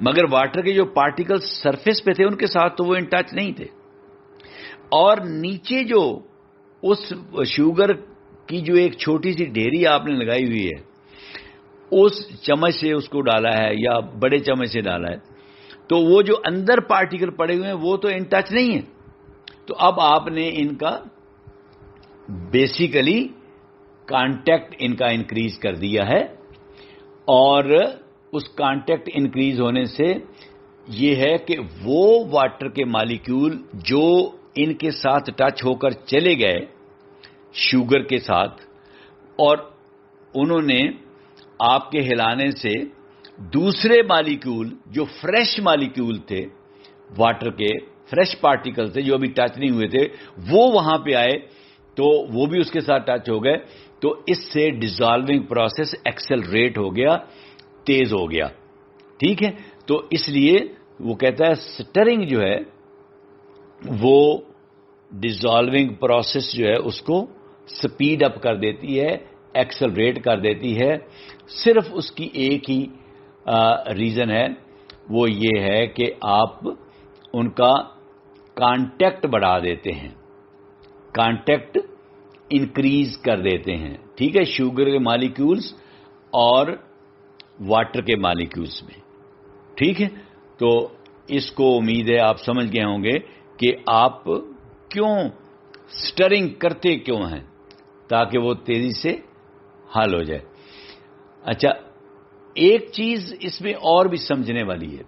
مگر واٹر کے جو پارٹیکل سرفیس پہ تھے ان کے ساتھ تو وہ ان ٹچ نہیں تھے. اور نیچے جو اس شوگر کی جو ایک چھوٹی سی ڈھیری آپ نے لگائی ہوئی ہے، اس چمچ سے اس کو ڈالا ہے یا بڑے چمچ سے ڈالا ہے، تو وہ جو اندر پارٹیکل پڑے ہوئے ہیں وہ تو ان ٹچ نہیں ہے. تو اب آپ نے ان کا بیسیکلی کانٹیکٹ ان کا انکریز کر دیا ہے، اور اس کانٹیکٹ انکریز ہونے سے یہ ہے کہ وہ واٹر کے مالیکیول جو ان کے ساتھ ٹچ ہو کر چلے گئے شوگر کے ساتھ، اور انہوں نے آپ کے ہلانے سے دوسرے مالیکیول جو فریش مالیکیول تھے، واٹر کے فریش پارٹیکل تھے جو ابھی ٹچ نہیں ہوئے تھے، وہ وہاں پہ آئے تو وہ بھی اس کے ساتھ ٹچ ہو گئے، تو اس سے ڈیزالونگ پروسیس ایکسلریٹ ہو گیا، تیز ہو گیا. ٹھیک ہے، تو اس لیے وہ کہتا ہے سٹرنگ جو ہے وہ ڈیزالونگ پروسیس جو ہے اس کو سپیڈ اپ کر دیتی ہے، ایکسلریٹ کر دیتی ہے. صرف اس کی ایک ہی ریزن ہے، وہ یہ ہے کہ آپ ان کا کانٹیکٹ بڑھا دیتے ہیں، کانٹیکٹ انکریز کر دیتے ہیں. ٹھیک ہے، شوگر کے مالیکیولز اور واٹر کے مالیکیولز میں. ٹھیک ہے، تو اس کو امید ہے آپ سمجھ گئے ہوں گے کہ آپ کیوں سٹرنگ کرتے کیوں ہیں، تاکہ وہ تیزی سے حل ہو جائے. اچھا، ایک چیز اس میں اور بھی سمجھنے والی ہے.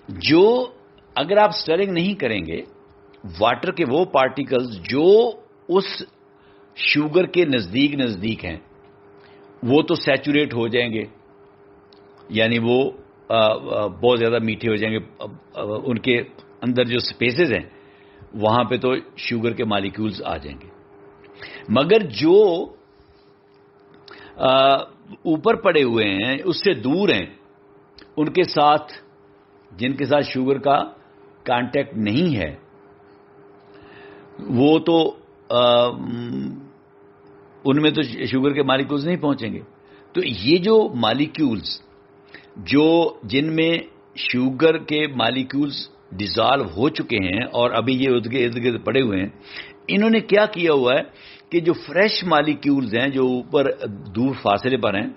جو اگر آپ سٹرنگ نہیں کریں گے، واٹر کے وہ پارٹیکلز جو اس شوگر کے نزدیک ہیں وہ تو سیچوریٹ ہو جائیں گے، یعنی وہ بہت زیادہ میٹھے ہو جائیں گے. ان کے اندر جو سپیسز ہیں وہاں پہ تو شوگر کے مالیکیولز آ جائیں گے. مگر جو اوپر پڑے ہوئے ہیں اس سے دور ہیں، ان کے ساتھ جن کے ساتھ شوگر کا کانٹیکٹ نہیں ہے، وہ تو ان میں تو شوگر کے مالیکیولز نہیں پہنچیں گے. تو یہ جو مالیکیولز جو جن میں شوگر کے مالیکیولز ڈیزالو ہو چکے ہیں اور ابھی یہ ارد گرد پڑے ہوئے ہیں، انہوں نے کیا کیا ہوا ہے کہ جو فریش مالیکیولز ہیں جو اوپر دور فاصلے پر ہیں،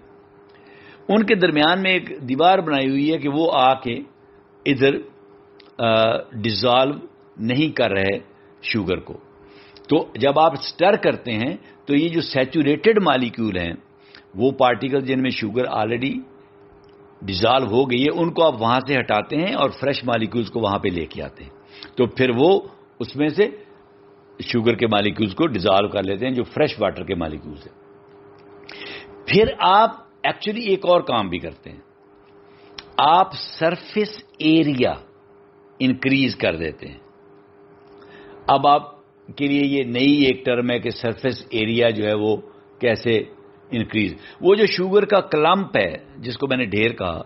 ان کے درمیان میں ایک دیوار بنائی ہوئی ہے کہ وہ آ کے ادھر ڈیزالو نہیں کر رہے شوگر کو. تو جب آپ سٹر کرتے ہیں تو یہ جو سیچوریٹڈ مالیکیول ہیں، وہ پارٹیکل جن میں شوگر آلریڈی ڈیزالو ہو گئی ہے، ان کو آپ وہاں سے ہٹاتے ہیں اور فریش مالیکیولز کو وہاں پہ لے کے آتے ہیں. تو پھر وہ اس میں سے شوگر کے مالیکیولز کو ڈیزالو کر لیتے ہیں جو فریش واٹر کے مالیکیولز ہیں. پھر آپ ایکچولی ایک اور کام بھی کرتے ہیں، آپ سرفیس ایریا انکریز کر دیتے ہیں. اب آپ کے لیے یہ نئی ایک ٹرم ہے کہ سرفیس ایریا جو ہے وہ کیسے انکریز. وہ جو شوگر کا کلمپ ہے جس کو میں نے ڈھیر کہا،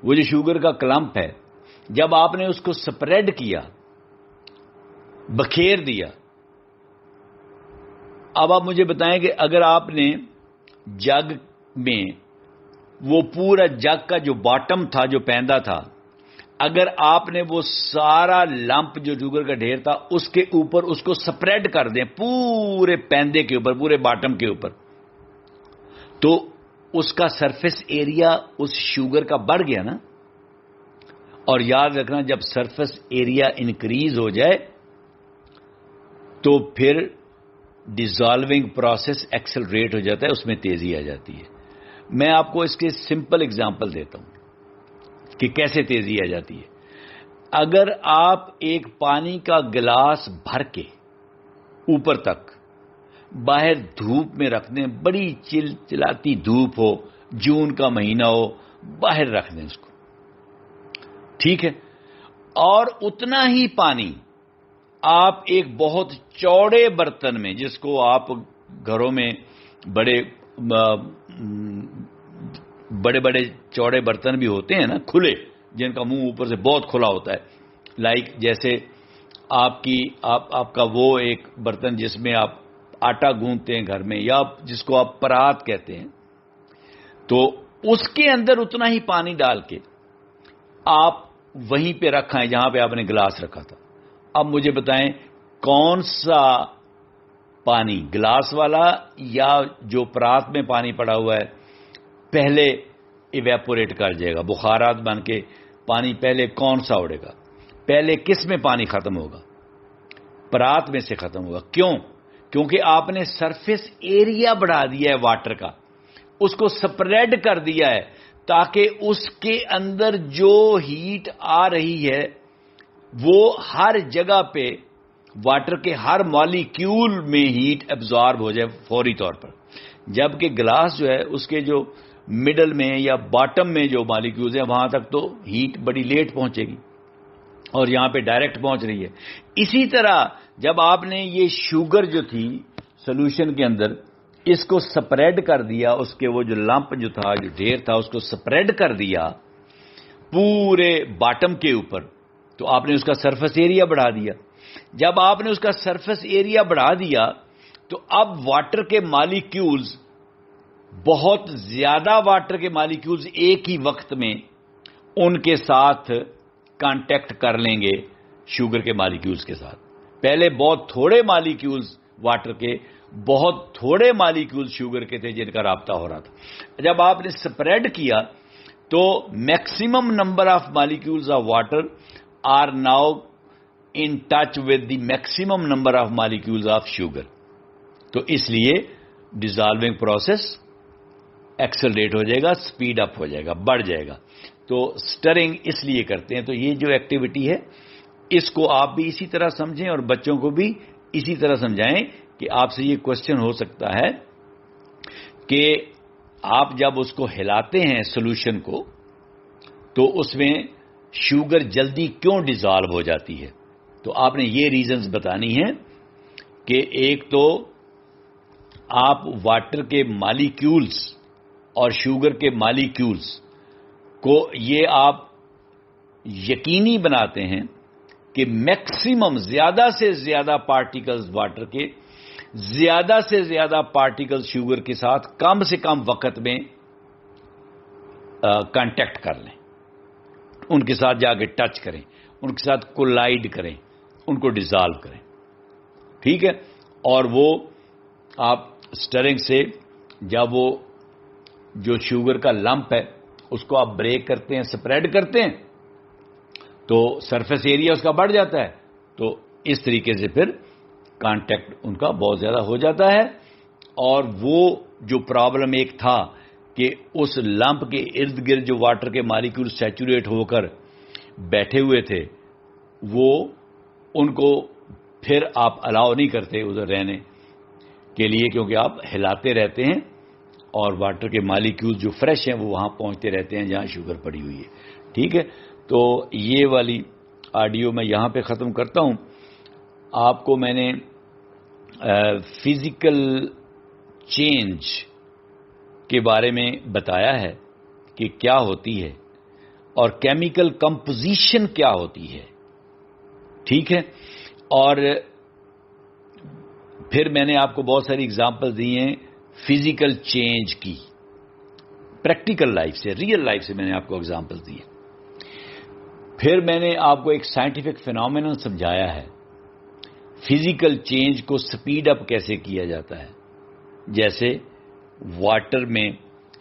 وہ جو شوگر کا کلمپ ہے، جب آپ نے اس کو سپریڈ کیا، بکھیر دیا، اب آپ مجھے بتائیں کہ اگر آپ نے جگ میں وہ پورا جگ کا جو باٹم تھا، جو پیندہ تھا، اگر آپ نے وہ سارا لمپ جو شوگر کا ڈھیر تھا اس کے اوپر اس کو سپریڈ کر دیں، پورے پیندے کے اوپر، پورے باٹم کے اوپر، تو اس کا سرفیس ایریا اس شوگر کا بڑھ گیا نا. اور یاد رکھنا، جب سرفیس ایریا انکریز ہو جائے تو پھر ڈیزالونگ پروسیس ایکسلریٹ ہو جاتا ہے، اس میں تیزی آ جاتی ہے. میں آپ کو اس کے سمپل اگزامپل دیتا ہوں کہ کیسے تیزی آ جاتی ہے. اگر آپ ایک پانی کا گلاس بھر کے اوپر تک باہر دھوپ میں رکھ دیں، بڑی چلاتی دھوپ ہو، جون کا مہینہ ہو، باہر رکھ دیں اس کو، ٹھیک ہے، اور اتنا ہی پانی آپ ایک بہت چوڑے برتن میں، جس کو آپ گھروں میں بڑے بڑے بڑے چوڑے برتن بھی ہوتے ہیں نا کھلے، جن کا منہ اوپر سے بہت کھلا ہوتا ہے، جیسے آپ کا وہ ایک برتن جس میں آپ آٹا گوندتے ہیں گھر میں، یا جس کو آپ پرات کہتے ہیں، تو اس کے اندر اتنا ہی پانی ڈال کے آپ وہیں پہ رکھا ہے جہاں پہ آپ نے گلاس رکھا تھا. اب مجھے بتائیں کون سا پانی، گلاس والا یا جو پرات میں پانی پڑا ہوا ہے، پہلے ایویپوریٹ کر جائے گا، بخارات بن کے پانی پہلے کون سا اڑے گا؟ پہلے کس میں پانی ختم ہوگا؟ پرات میں سے ختم ہوگا. کیوں؟ کیونکہ آپ نے سرفیس ایریا بڑھا دیا ہے واٹر کا، اس کو سپریڈ کر دیا ہے تاکہ اس کے اندر جو ہیٹ آ رہی ہے وہ ہر جگہ پہ واٹر کے ہر مالیکیول میں ہیٹ ایبزارب ہو جائے فوری طور پر. جبکہ گلاس جو ہے اس کے جو مڈل میں یا باٹم میں جو مالیکیولز ہیں وہاں تک تو ہیٹ بڑی لیٹ پہنچے گی، اور یہاں پہ ڈائریکٹ پہنچ رہی ہے. اسی طرح جب آپ نے یہ شوگر جو تھی سولوشن کے اندر، اس کو سپریڈ کر دیا، اس کے وہ جو لمپ جو تھا، جو ڈھیر تھا، اس کو سپریڈ کر دیا پورے باٹم کے اوپر، تو آپ نے اس کا سرفیس ایریا بڑھا دیا. جب آپ نے اس کا سرفیس ایریا بڑھا دیا تو اب واٹر کے مالیکیولز، بہت زیادہ واٹر کے مالیکیولز ایک ہی وقت میں ان کے ساتھ کانٹیکٹ کر لیں گے شوگر کے مالیکیولز کے ساتھ. پہلے بہت تھوڑے مالیکیولز واٹر کے، بہت تھوڑے مالیکیولز شوگر کے تھے جن کا رابطہ ہو رہا تھا. جب آپ نے سپریڈ کیا تو maximum number of molecules of water are now in touch with the maximum number of molecules of sugar. تو اس لیے ڈیزالونگ پروسیس ایکسلریٹ ہو جائے گا، سپیڈ اپ ہو جائے گا، بڑھ جائے گا. تو سٹرنگ اس لیے کرتے ہیں. تو یہ جو ایکٹیویٹی ہے اس کو آپ بھی اسی طرح سمجھیں اور بچوں کو بھی اسی طرح سمجھائیں کہ آپ سے یہ کوشچن ہو سکتا ہے کہ آپ جب اس کو ہلاتے ہیں سولوشن کو تو اس میں شوگر جلدی کیوں ڈیزالو ہو جاتی ہے. تو آپ نے یہ ریزنز بتانی ہیں کہ ایک تو آپ واٹر کے مالیکیولز اور شوگر کے مالیکیولز کو یہ آپ یقینی بناتے ہیں کہ میکسیمم، زیادہ سے زیادہ پارٹیکلز واٹر کے، زیادہ سے زیادہ پارٹیکل شوگر کے ساتھ کم سے کم وقت میں کانٹیکٹ کر لیں، ان کے ساتھ جا کے ٹچ کریں، ان کے ساتھ کولائڈ کریں، ان کو ڈیزالو کریں. ٹھیک ہے؟ اور وہ آپ سٹرنگ سے جب وہ جو شوگر کا لمپ ہے اس کو آپ بریک کرتے ہیں، سپریڈ کرتے ہیں، تو سرفیس ایریا اس کا بڑھ جاتا ہے. تو اس طریقے سے پھر کانٹیکٹ ان کا بہت زیادہ ہو جاتا ہے. اور وہ جو پرابلم ایک تھا کہ اس لمپ کے ارد گرد جو واٹر کے مالیکیول سیچوریٹ ہو کر بیٹھے ہوئے تھے، وہ ان کو پھر آپ الاؤ نہیں کرتے ادھر رہنے کے لیے، کیونکہ آپ ہلاتے رہتے ہیں اور واٹر کے مالیکیول جو فریش ہیں وہ وہاں پہنچتے رہتے ہیں جہاں شوگر پڑی ہوئی ہے. ٹھیک ہے؟ تو یہ والی آڈیو میں یہاں پہ ختم کرتا ہوں. آپ کو میں نے فزیکل چینج کے بارے میں بتایا ہے کہ کیا ہوتی ہے اور کیمیکل کمپوزیشن کیا ہوتی ہے. ٹھیک ہے؟ اور پھر میں نے آپ کو بہت ساری اگزامپل دی ہیں فزیکل چینج کی، پریکٹیکل لائف سے، ریئل لائف سے میں نے آپ کو اگزامپل دی ہیں. پھر میں نے آپ کو ایک سائنٹیفک فینومینن سمجھایا ہے، فزیکل چینج کو سپیڈ اپ کیسے کیا جاتا ہے. جیسے واٹر میں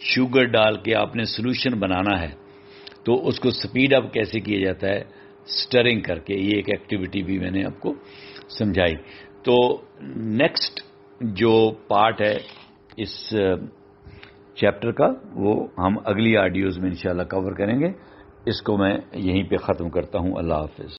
شوگر ڈال کے آپ نے سولوشن بنانا ہے تو اس کو سپیڈ اپ کیسے کیا جاتا ہے، سٹرنگ کر کے. یہ ایک ایکٹیویٹی بھی میں نے آپ کو سمجھائی. تو نیکسٹ جو پارٹ ہے اس چیپٹر کا وہ ہم اگلی آڈیوز میں انشاءاللہ کور کریں گے. اس کو میں یہیں پہ ختم کرتا ہوں. اللہ حافظ.